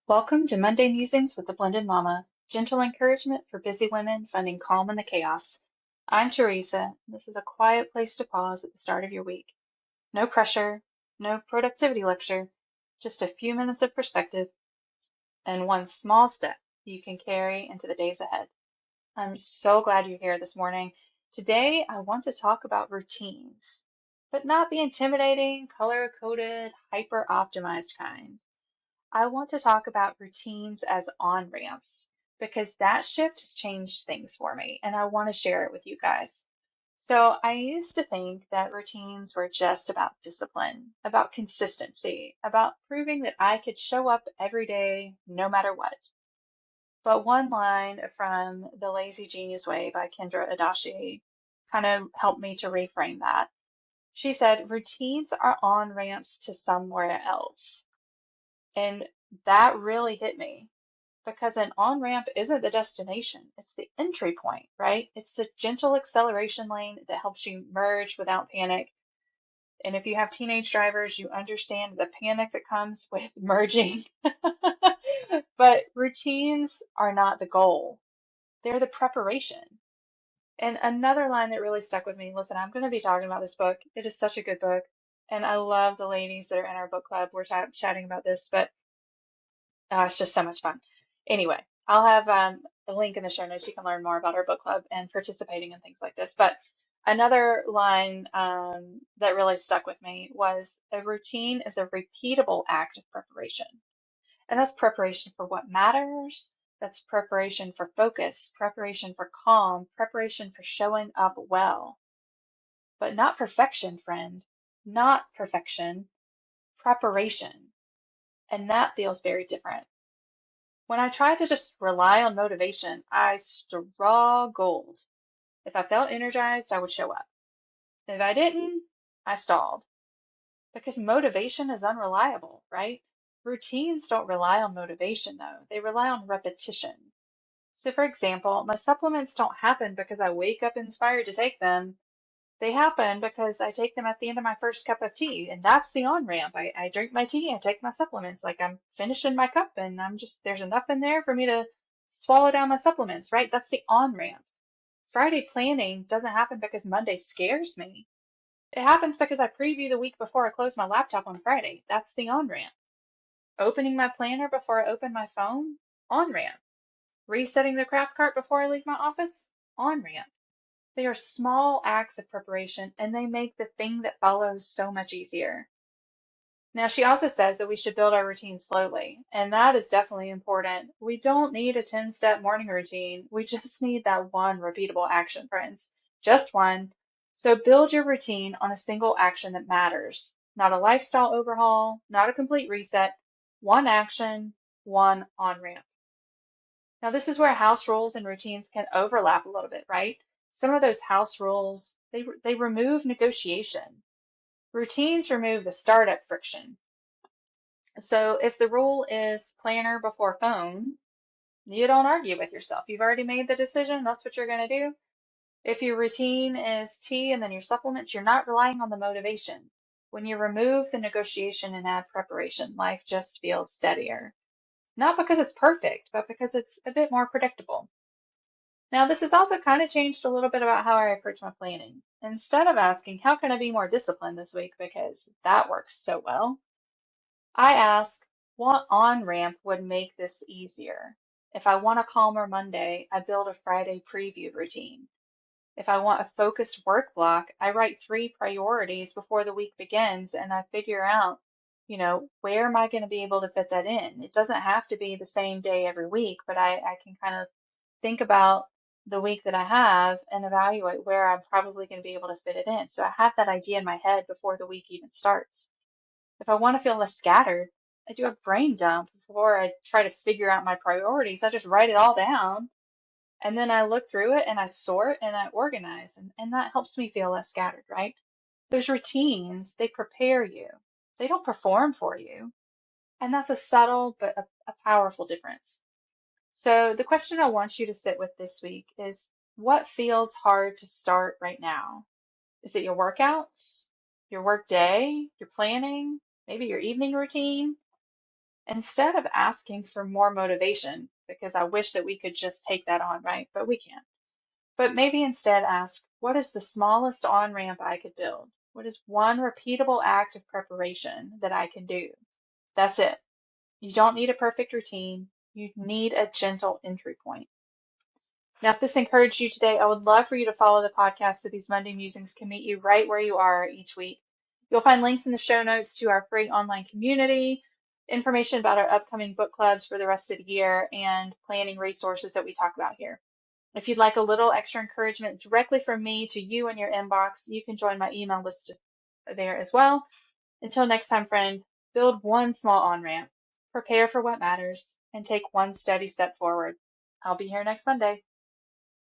Welcome to Monday Musings with the Blended Mama, gentle encouragement for busy women finding calm in the chaos. I'm Teresa. This is a quiet place to pause at the start of your week. No pressure, no productivity lecture, just a few minutes of perspective and one small step you can carry into the days ahead. I'm so glad you're here this morning. Today, I want to talk about routines, but not the intimidating, color-coded, hyper-optimized kind. I want to talk about routines as on-ramps because that shift has changed things for me and I want to share it with you guys. So I used to think that routines were just about discipline, about consistency, about proving that I could show up every day no matter what. But one line from The Lazy Genius Way by Kendra Adachi kind of helped me to reframe that. She said, routines are on-ramps to somewhere else. And that really hit me because an on-ramp isn't the destination, it's the entry point, right? It's the gentle acceleration lane that helps you merge without panic. And if you have teenage drivers, you understand the panic that comes with merging. But routines are not the goal, they're the preparation. And another line that really stuck with me, listen, I'm going to be talking about this book. It is such a good book. And I love the ladies that are in our book club. We're chatting about this, but it's just so much fun. Anyway, I'll have a link in the show notes. You can learn more about our book club and participating in things like this. But another line that really stuck with me was a routine is a repeatable act of preparation. And that's preparation for what matters. That's preparation for focus, preparation for calm, preparation for showing up well. But not perfection, friend. Not perfection, preparation. And that feels very different. When I tried to just rely on motivation, I struggled. If I felt energized, I would show up. If I didn't, I stalled. Because motivation is unreliable, right? Routines don't rely on motivation, though. They rely on repetition. So, for example, my supplements don't happen because I wake up inspired to take them. They happen because I take them at the end of my first cup of tea, and that's the on-ramp. I drink my tea, I take my supplements, like I'm finishing my cup, and there's enough in there for me to swallow down my supplements, right? That's the on-ramp. Friday planning doesn't happen because Monday scares me. It happens because I preview the week before I close my laptop on Friday. That's the on-ramp. Opening my planner before I open my phone, on-ramp. Resetting the craft cart before I leave my office, on-ramp. They are small acts of preparation and they make the thing that follows so much easier. Now, she also says that we should build our routine slowly, and that is definitely important. We don't need a 10-step morning routine. We just need that one repeatable action, friends. Just one. So build your routine on a single action that matters, not a lifestyle overhaul, not a complete reset, one action, one on-ramp. Now, this is where house rules and routines can overlap a little bit, right? Some of those house rules, they remove negotiation. Routines remove the startup friction. So if the rule is planner before phone, you don't argue with yourself. You've already made the decision. That's what you're going to do. If your routine is tea and then your supplements, you're not relying on the motivation. When you remove the negotiation and add preparation, life just feels steadier. Not because it's perfect, but because it's a bit more predictable. Now, this has also kind of changed a little bit about how I approach my planning. Instead of asking, how can I be more disciplined this week? Because that works so well, I ask, what on-ramp would make this easier? If I want a calmer Monday, I build a Friday preview routine. If I want a focused work block, I write three priorities before the week begins and I figure out, where am I going to be able to fit that in? It doesn't have to be the same day every week, but I can kind of think about the week that I have and evaluate where I'm probably going to be able to fit it in. So I have that idea in my head before the week even starts. If I want to feel less scattered, I do a brain dump before I try to figure out my priorities. I just write it all down and then I look through it and I sort and I organize and that helps me feel less scattered, right? Those routines, they prepare you. They don't perform for you. And that's a subtle but a powerful difference. So the question I want you to sit with this week is what feels hard to start right now? Is it your workouts, your work day, your planning, maybe your evening routine? Instead of asking for more motivation, because I wish that we could just take that on, right? But we can't. But maybe instead ask, what is the smallest on-ramp I could build? What is one repeatable act of preparation that I can do? That's it. You don't need a perfect routine. You need a gentle entry point. Now, if this encouraged you today, I would love for you to follow the podcast so these Monday musings can meet you right where you are each week. You'll find links in the show notes to our free online community, information about our upcoming book clubs for the rest of the year, and planning resources that we talk about here. If you'd like a little extra encouragement directly from me to you in your inbox, you can join my email list just there as well. Until next time, friend, build one small on-ramp, prepare for what matters, and take one steady step forward. I'll be here next Monday.